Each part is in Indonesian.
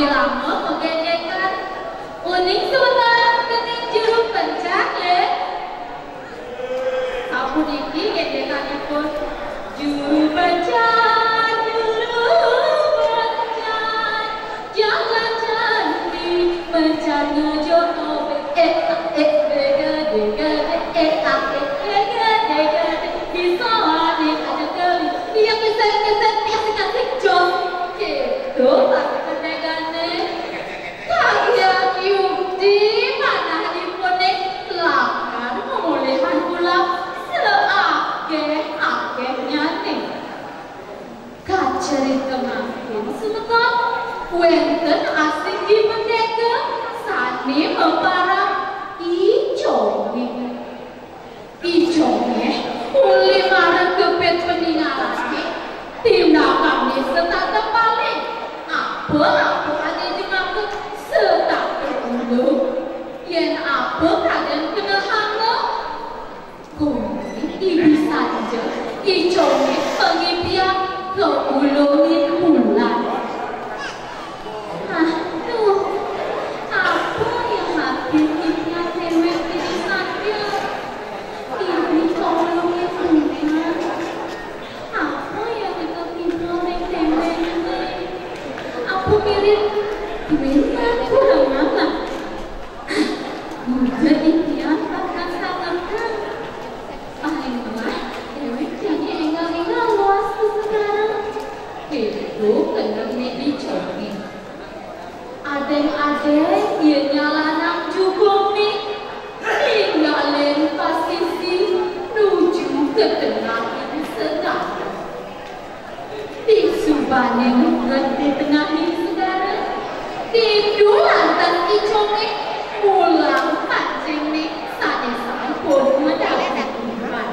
lama menggedekan unik sebentar kening juru pencak ya. Aku niki gedekannya pun juru pencak, jangan cantik mencari jodoh cerita makin semeton wenten asing di merdeka sani memparang iconge uli marah kepet peninggalan timna kami setak terbalik apa ada dimaksud setak terunduk yen apa kalian kena hanga kuning ibi saja iconge pengimpian keulungin bulan. Aduh, apa yang hatinya cewek ini saja? Ini keulungin bulan. Apa yang kita keulungin cewek ini? Aku mirip kurang apa? Jadi dia akan sangat paling lemah. Cewek jadi enggak luas sekarang. Itu kena dicobi. Adeng-adeng dia nyalanak jubong nih, tinggalin posisi nuju ke tengah ini sedang. Di Subaneng di tengah ini segara, tidur lantas iconge pulang pancing nih sane-sane pun mendapat iman.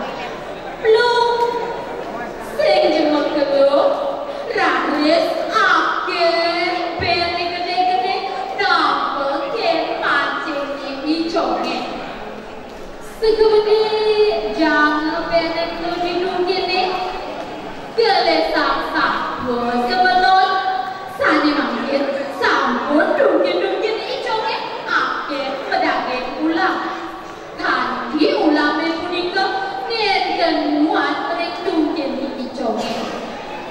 Belum sing jemuk kedua. Rahis akhir beli gede-gede dapat pancing ini iconge segede jangan beli duduk gini gelesak sabun sebelum sani manggil sampun duduk iconge akhir pedagang ulang ganti ulang mepunika nenten muat mereka duduk iconge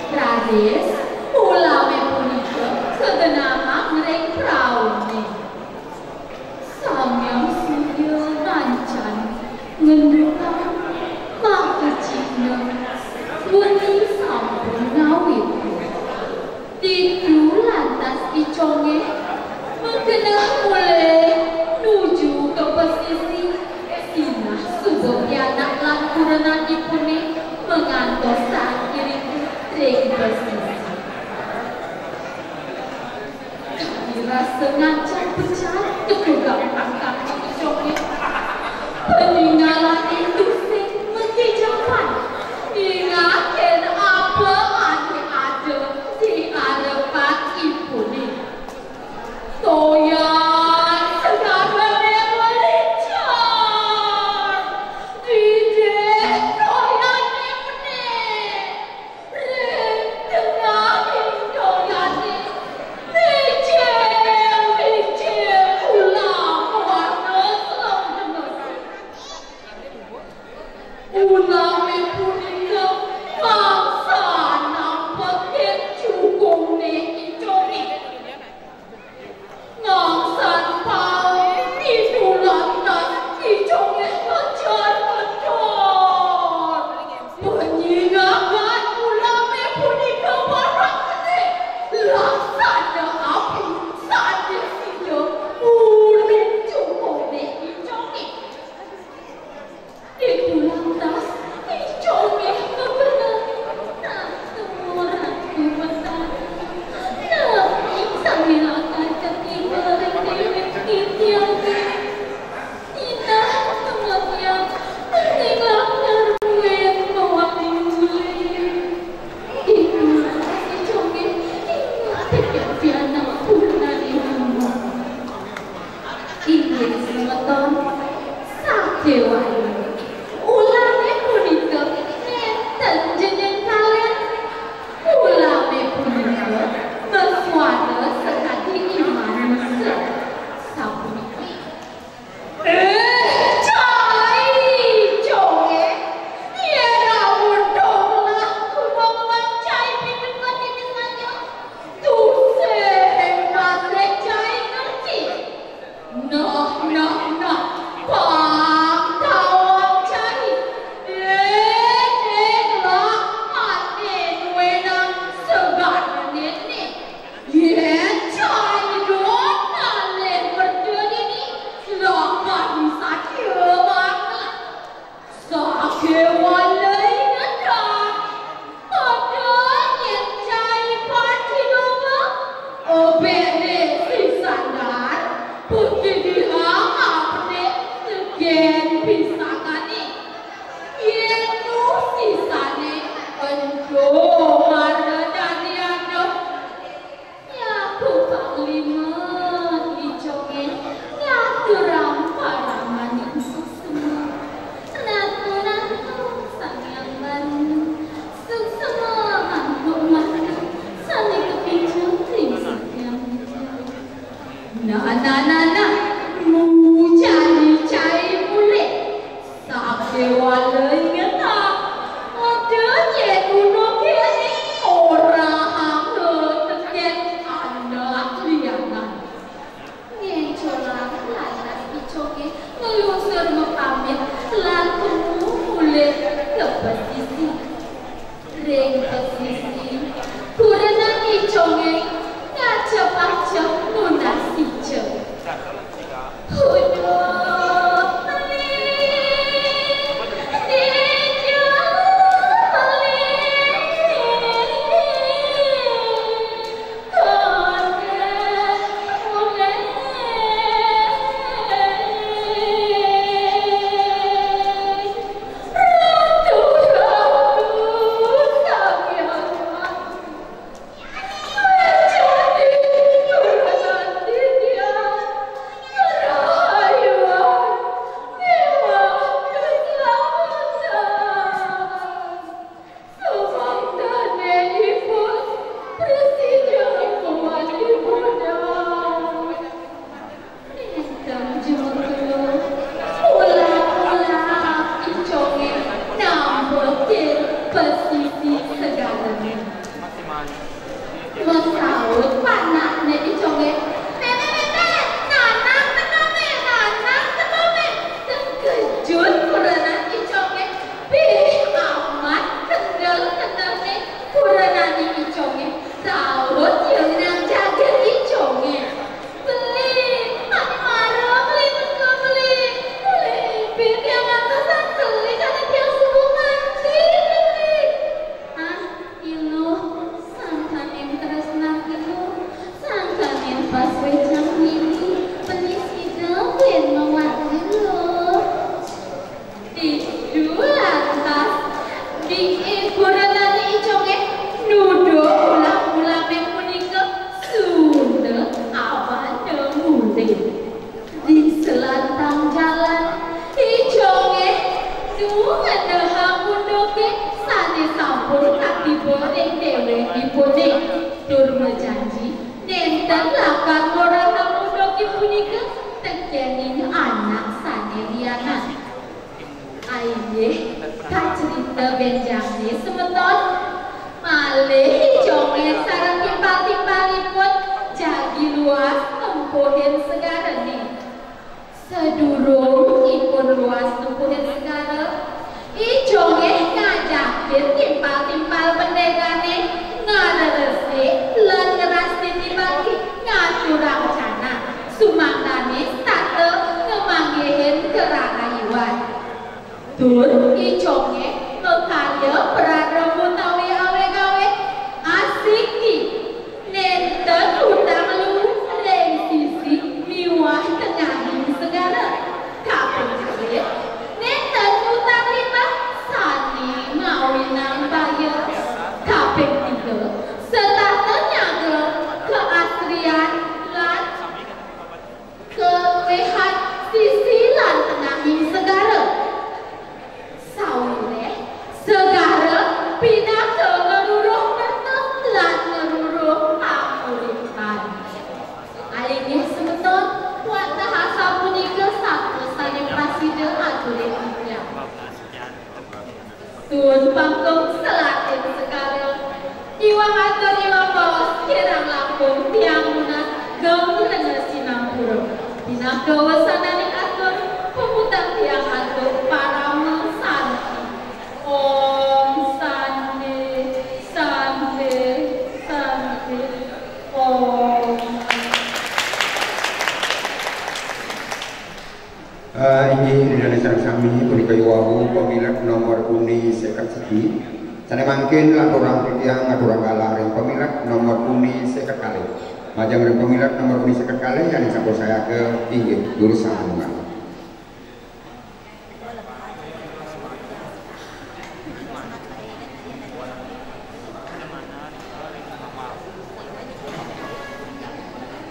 Radis, ulame punika segenama ngereng praune. Samyang surya nancan ngendukang makecina wengi sampun ngawit. Tidu lantas iconge mengenang mulai nuju ke pesisi sinah subuk anak lan kurenan ipune mengantos saat kiri ring pesisi. Kami rasa ngancam pecah ketugang pangkang iconge. Peninggalan itu sing menghijaukan ingatkan apa ada di hadapan ipune. Toyan sekarang yang melicor didek toyan ipune tengah toyan bijil ulang warna selong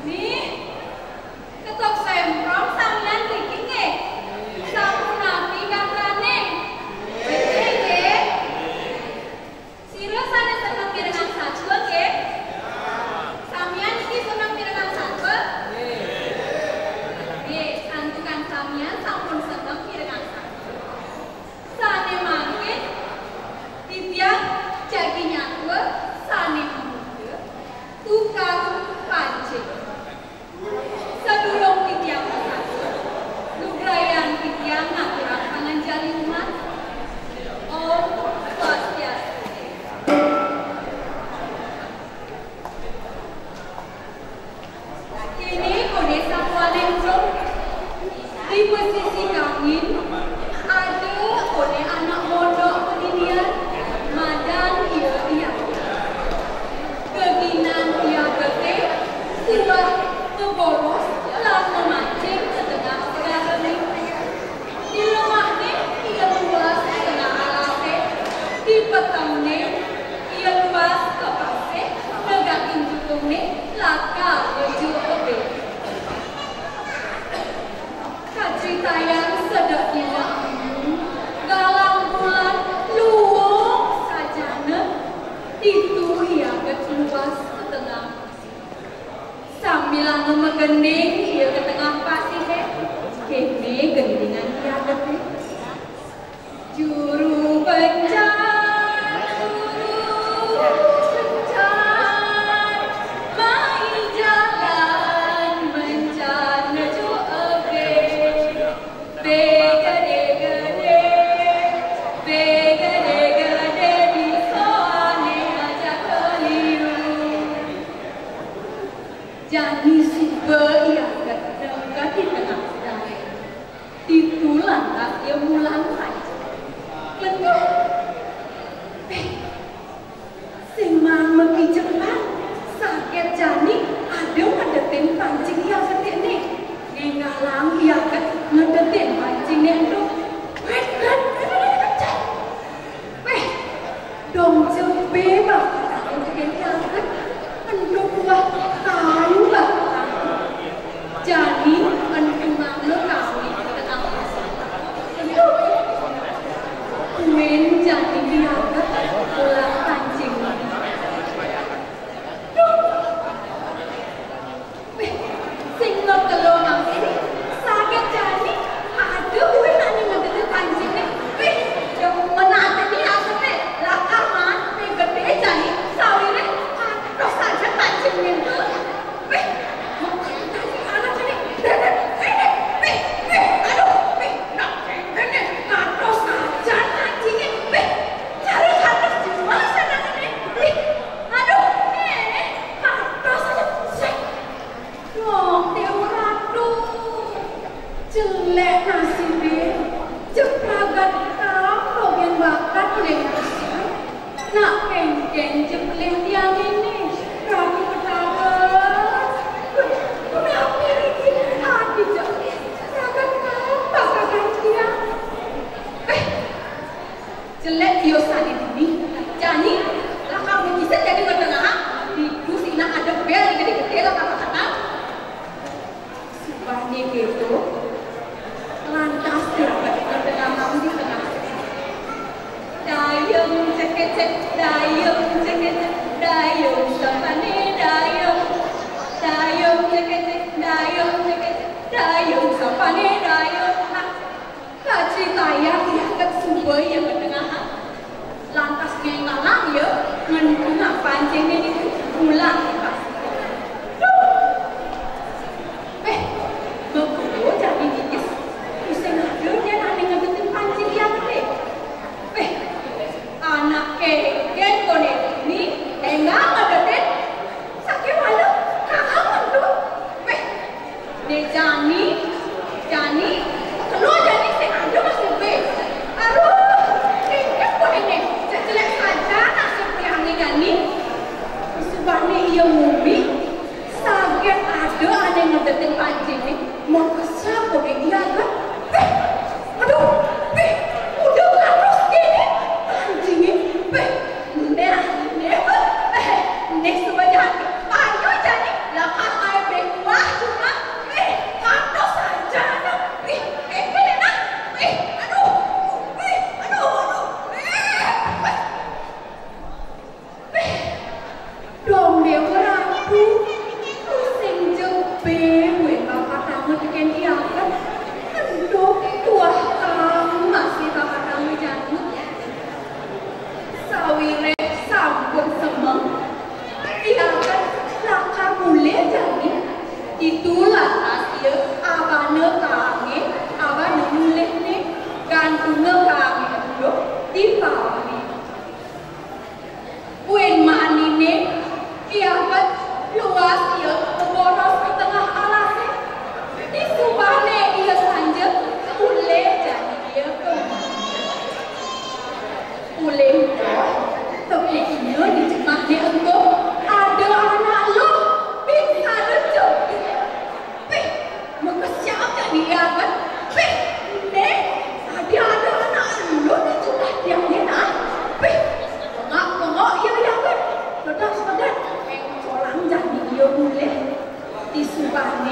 Nih Andro di posisi kangin ada oleh anak mondok pendidikan madan ia keginan ia gede kuat keboros lah memancing setengah perang di lemak ni ia luas setengah alate di petang ni ia luas ke pasir negakin jukung ni laka menuju obe kaji tayang sedek hilang galang bulan luwung sajana itu ia luas setengah sambil memegending ia ke tengah pasir kene gendingan ia gede juru pencar main jalan mencar menuju obe begede di soane aja keliru jadi super ia dekat di tengah sedang ditulang tak ia mulan saja lentuk sing mang megi cepat sakit jani ada tim pancing ia ketik ni ngalang ia ngedetin pancing ni tu dong jebe bak untuk yang untuk buah kayu bak jadi untuk mana kami tengah untuk kuen jadi dia pulang pancing singgah telur nang ini sakit jadi ada kuen nani ngedetin pancing ni yang menata dia sampai lakar man gede jadi sawi ni terus saja pancing ni jelek nasibnya cepragat kamu yang bakat oleh nasib nak kengkeng jepleh tiang ini ragu pertama kenapa ini hati cepragat kamu bakakan tiang jelek diosan ini jadi lah kamu bisa jadi bertengah di kusina ada bel gede-gede lah kata-kata subahnya gitu lantas dapat bertengah di tengah dayung cekek dayung cekek dayung sapane dayung cekek dayung cekek dayung sapane dayung kaji tayang ia ket sumber yang bertengah lantas ngalang ya ngenuna pancing ini pulang begitu jadi gigis dia nak ngedetin pancing dia gede. Anak keken kone ini enggak ngedetin sakit malu kakak mantu. Dia Jani keluar Jani sing ada masih be. Aduh, keken kone ini jelek saja nasib yang ini. Sebab ni ia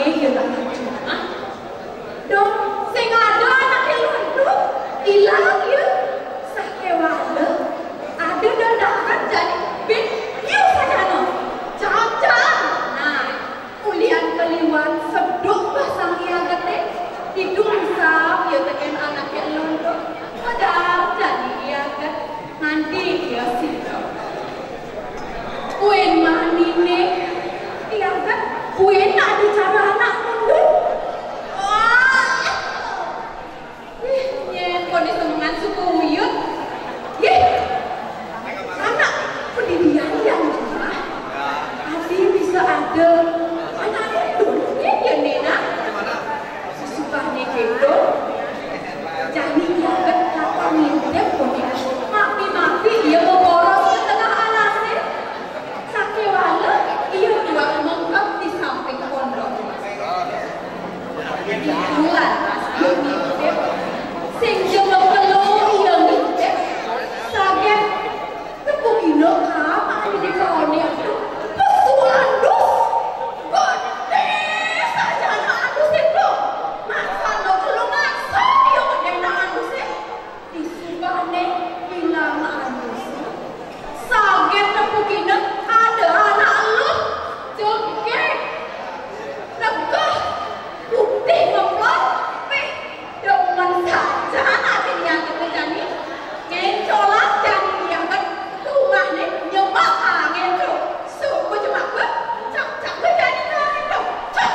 ya nak cuma. Dong, sing ada anak itu hilang ya. Sakewala ada dadakan jadi bin yuk saja no. Jam-jam. Nah, kuliah keliwan seduk pasang ia gede. Hidung sap ya teken anak yang londo. Padahal jadi ia gede. Nanti dia sih. Kuen manine ia gede. Kuen nak bicara anak mundur. Wah. Kondisi semangat suku uyut. Anak pendidikan yang cuma tadi bisa ada anak itu ya Nena suka nih gitu jadi nyaget kata ngintip mapi ia memboros ke tengah alasnya sakewala ia juga mengkap di samping pondok bulan pasti ngintip sing jemel peluh ia ngintip saget tepukino kama ada di kawannya itu pesuan dus gede saja anak adus itu masa lo belum masuk dia gede anak adusnya disubane hilang adusnya saget tepukino ada anak lo joget negah putih ngeplot dengan saja nanti yang kita jadi ngecolak jadi yang kan rumah nih nyemak angin tuh suku cuma gue cak jadi angin tuh cak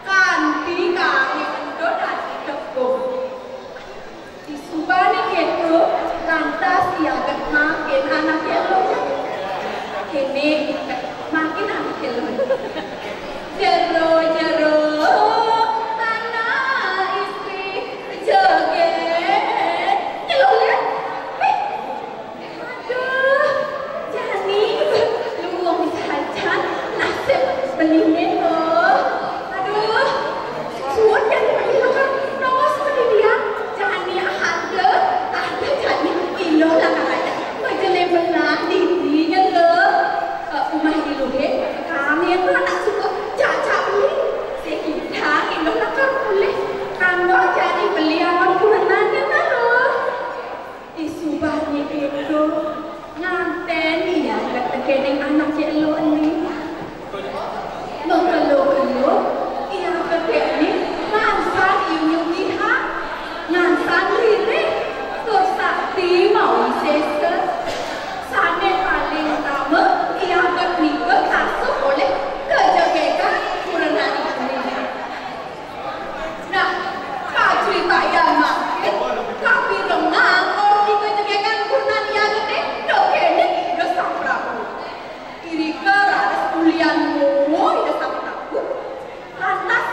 ganti kaki itu dari tepung di subani gitu lantas yang makin anaknya lo ini makin anaknya lo jero beliin loh, aduh, suat jadi perhilangan, nomor seperti dia, jadi ada jadi ilo lah katanya, majalah belah didinya loh, rumah ilo deh, kami itu anak suka caca beli, sekitar ilo lah kan boleh, kamu jadi beli awan kurangannya loh, isubahnya itu nganten ya, ketekening anak ilo ini. Mengelo-elo, ia ketekni ngansan inyung iha, ngansan lirik, tersakti mau isese. Sane paling utama, ia ketika kasut oleh kejagaan kurangan ini. Nah, kau cerita yang makin, tapi renang orang di kejagaan kurangan ia gede, dokene ida sampraku. Irika raris kuliahmu. Lantas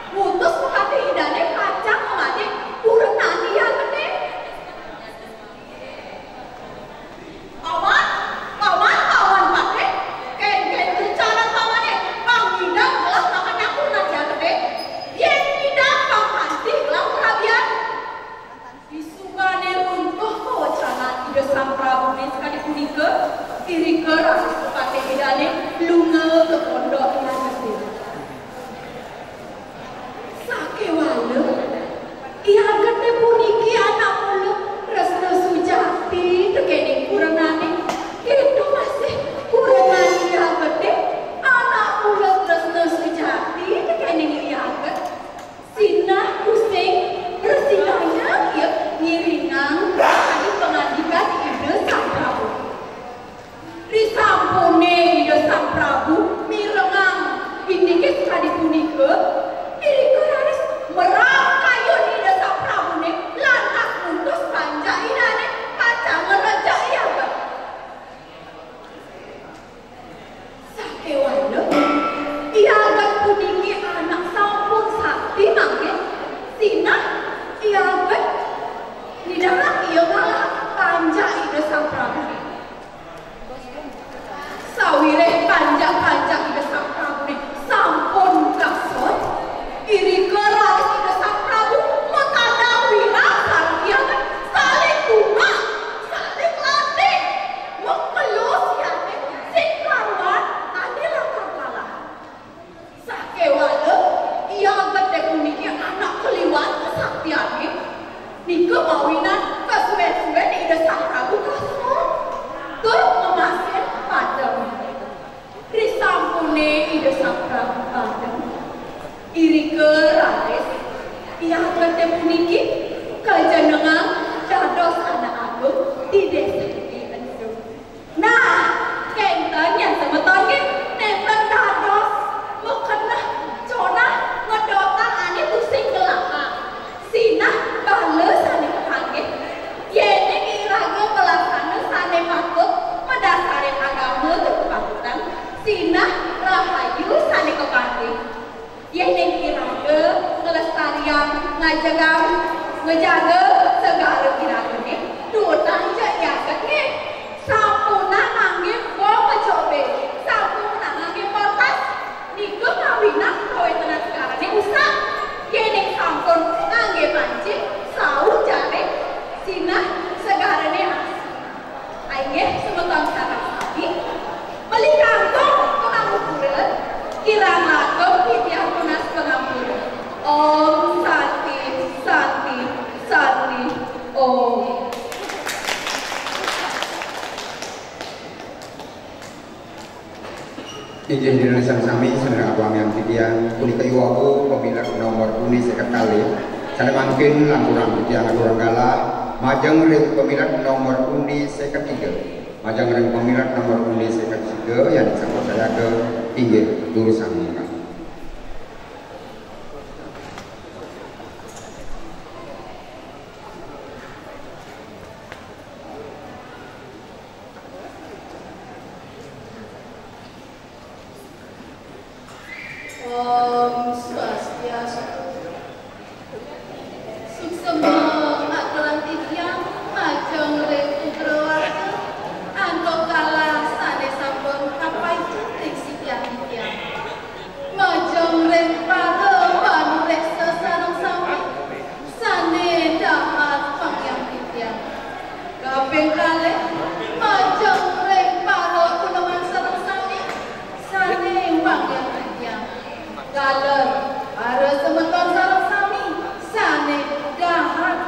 putus hati hidane kacang mengadik kurang nanti yang gede. Kawan pakai ken bicara kawannya bang tidak kelas makan aku nanti gede. Yang tidak bang pasti kelas kerabian. Disugane untuk wacana ide sang Prabu nih sekali kunika iri keras pakai hidane lunga ke pondok yang gede. Sakewala, ia gede puniki anak mulu resna sujati terkening kurangane itu masih kurangane ia gede anak mulu resna sujati terkening ia gede sinah pusing bersinahnya ia ngiringan tadi pengandikan ide sang Prabu risampune ide sang Prabu mirengang indikit tadi punika iri keraris merangkayun ida sang Prabu nih lantas putus panjang idane pacang ngerejak iya gak sakewala ia agak puniki anak sampun sakti mangkin sinah ia agak tidak ia ngalah panjang ida sang Prabu sawire panjang ida sang Prabu nih sampun kasut Niko mawinan kasuwe-suwe di ide Prabu Kasmo. Tur memasin padang. Risampune ide Prabu padang. Irike raris. Ia bertemu puniki kajenengan dados anak agung di desa ini endu. Nah, kenten yang semeton ki nempel dados mukena conah ngedotan ane pusing kelaka. Sinah bales ane kepanggih. Yene irage pelaksana sane patut mendasari agama kepatutan. Sinah rahayu sane kepanggih. Yene irage kelestarian ngejaga segala irage ne dutan jaga ne sampuna nangge wong mecobe sampuna nangge potas niku kawinan kowe tenan sekarang ne usah yene sampun nangge pancing sau jare sinah segala ne aye semeton sareng sapi beli kantong pengampuran kirang lagem pipian tunas pengampuran Om Santi Santi Santi Om. Izin dirisan sami saudara abang yang titian punika iwaku pemilik nomor uni sekali sana mungkin lampuran yang aturan galah majang ring pemilik nomor uni seketiga majang ring pemilik nomor uni seketiga yang disambut saya ke pinggir tulisan muka. Om Swastiastu. Suksema aturan titiang majeng ring putrawarga anggo kalah sane sampun kapai ceting sitiang-titiang. Majeng ring para wanurek sesareng sami sane dapat pangyang titiang. Kaping kalih majeng ring para kunawan sareng sami sane pangyang titiang. Galer para semeton sareng sami sane dahat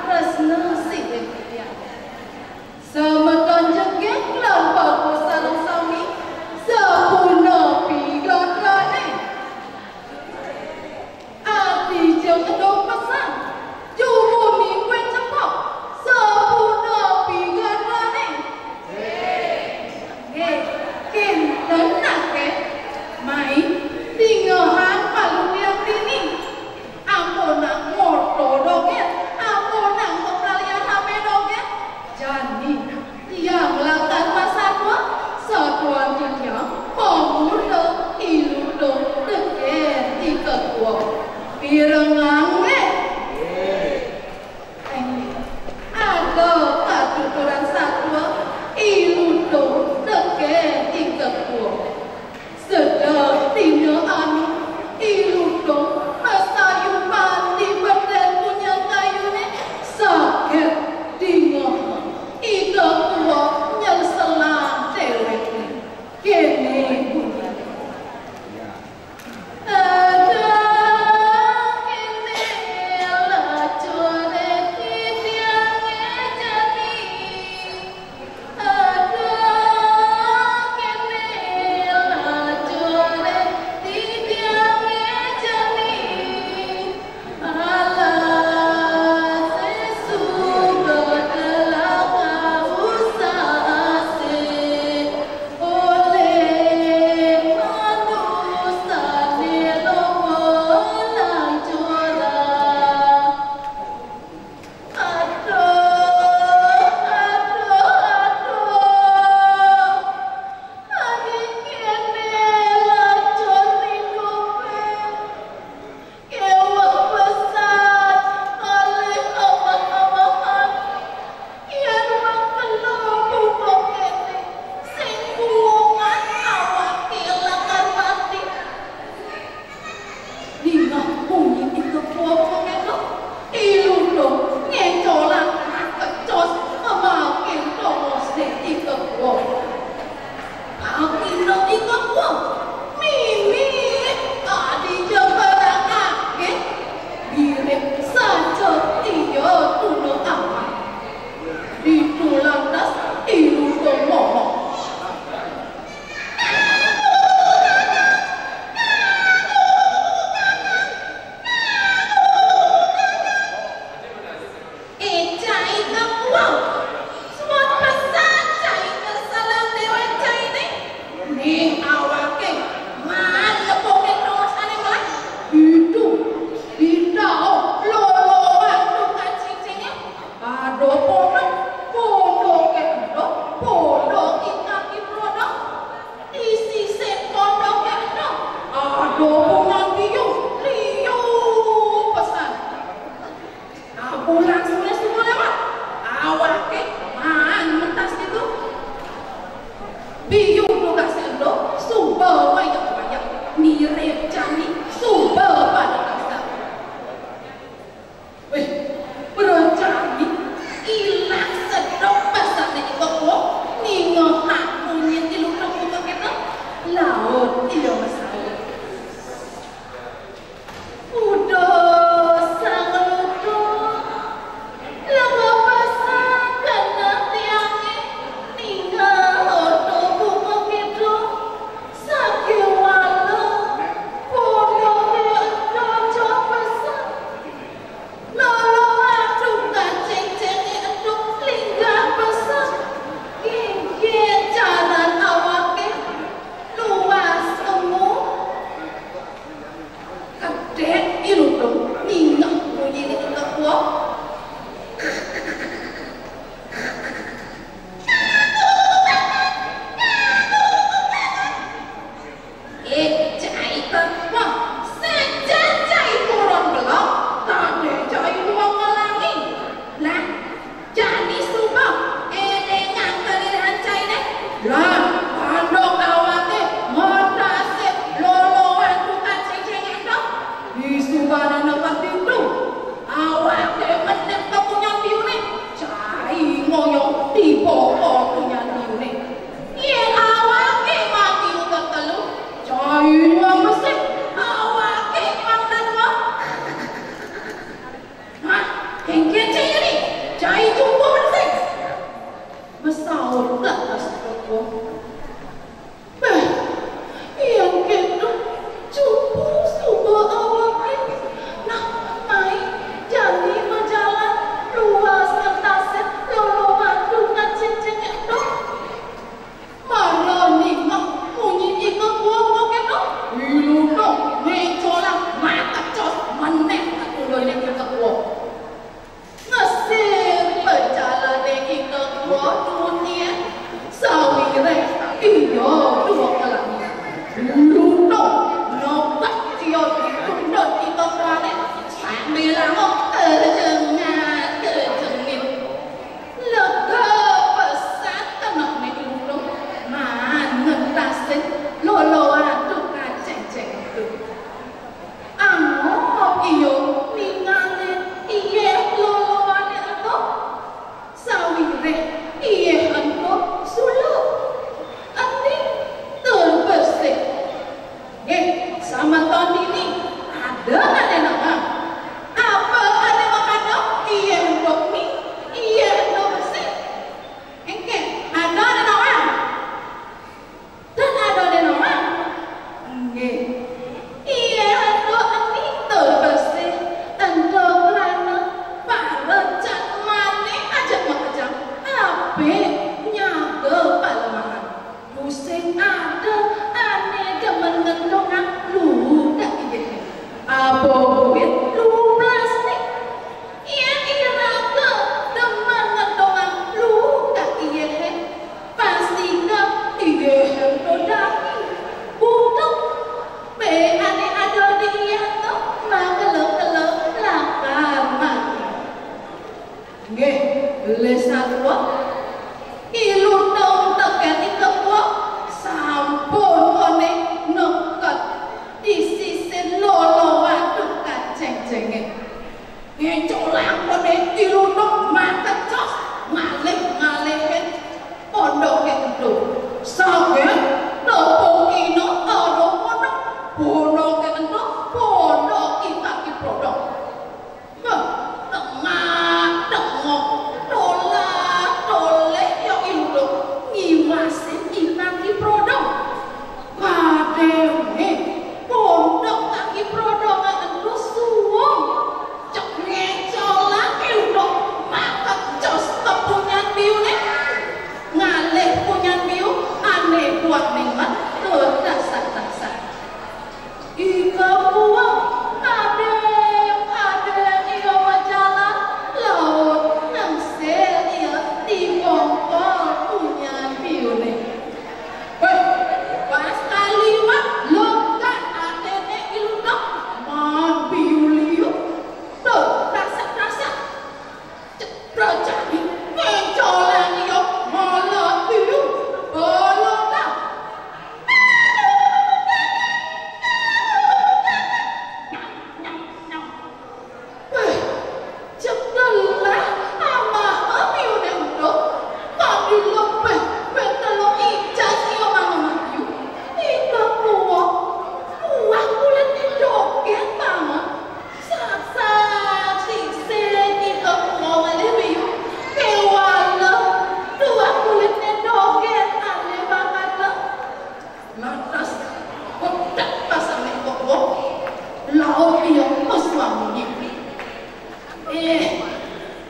Laut iya meswangi.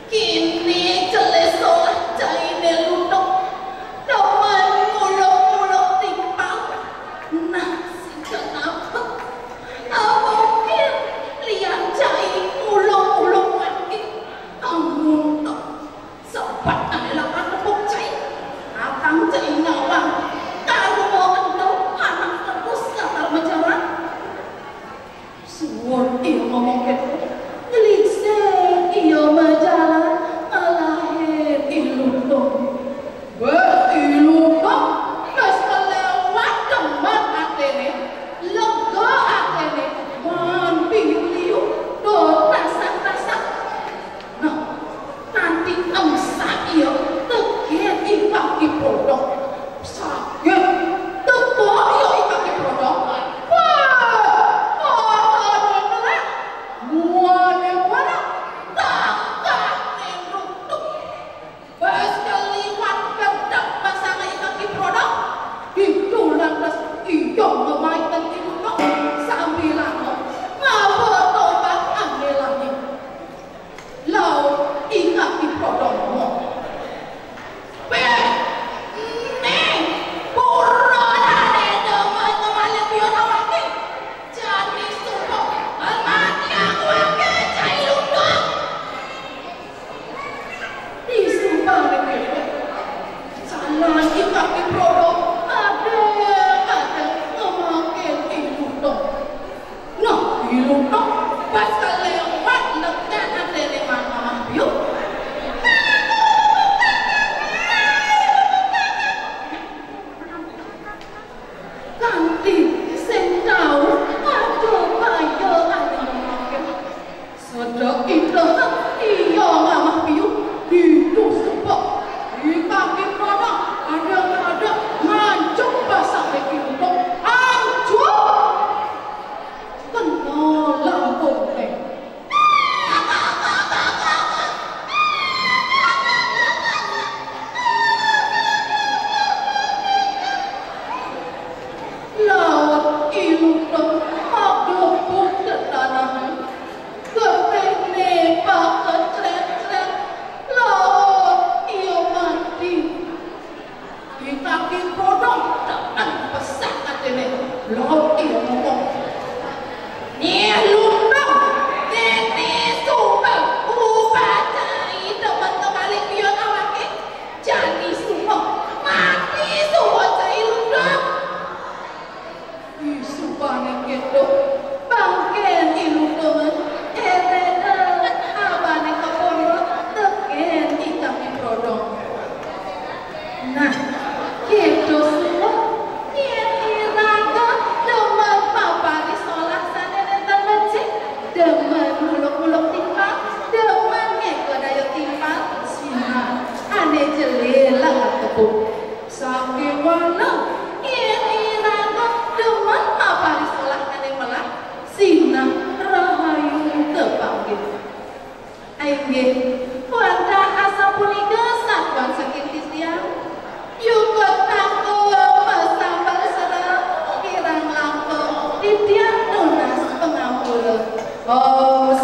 Kini celesolah jaine lutuk. Demen muluk-muluk timpang. Nah, si kenapa? Mungkin lihat jai muluk-muluk lagi. Kamu tak sempat adalah tepuk jai. Akang jai ngawang. Kalau mau endo anak terus ngatar menjalan. Suwon iya ngomong gitu. Gelisah iya menjalan. Melahir iludong. Iludong. Mas kelewat demat atene. Lega atene. Mampi liu. Do tasak-tasak. Nah, nanti emsa iya. Tegir ikaki produk. Sakit. Tegak iya ikaki produk. Muane wala tangkap nenduk pas keliwat kedap pasang kaki produk itu lantas iyo memaikan itu sambil lama ngapa tobat ambil lagi lau ikaki produk mo neng buron ada teman kemarin biar awaki jadi sumpah almati aku wake cai lundung disumpah gitu salah ikaki produk ada ngemakin iludong nah iludong pas kelewat lekat ada lewat mama biuk nanti sing tau ada bayo ada memakai sedek itu iya mama biuk itu sebab di kaki produk ada ngancung pasang lagi untuk hancur kena lambung teh laut iludong maglebut ke tanah kepene paket cret-cret laut iyo mati di kaki produk dengan pesak katene laut iyo ngomong nih lundang ini sumpah ubacai teman-teman biar awake jadi sumpah mati sumpah cai lundang supaya gitu bangken iludongan abane kapondok teken ikaki produk nah gitu semua yen iraga demen papari sholat sanenetan masjid demen muluk-muluk timpang demen ngeko daya timpang sina ane jelelang tepuk saking walau yen iraga demen papari sholat ane melah sina rahayu tepanggil ainggih wanda asa punika sakuan sakit tiang yukut tangkul pesambal serang kirang lampau di tiang nunas pengampul oh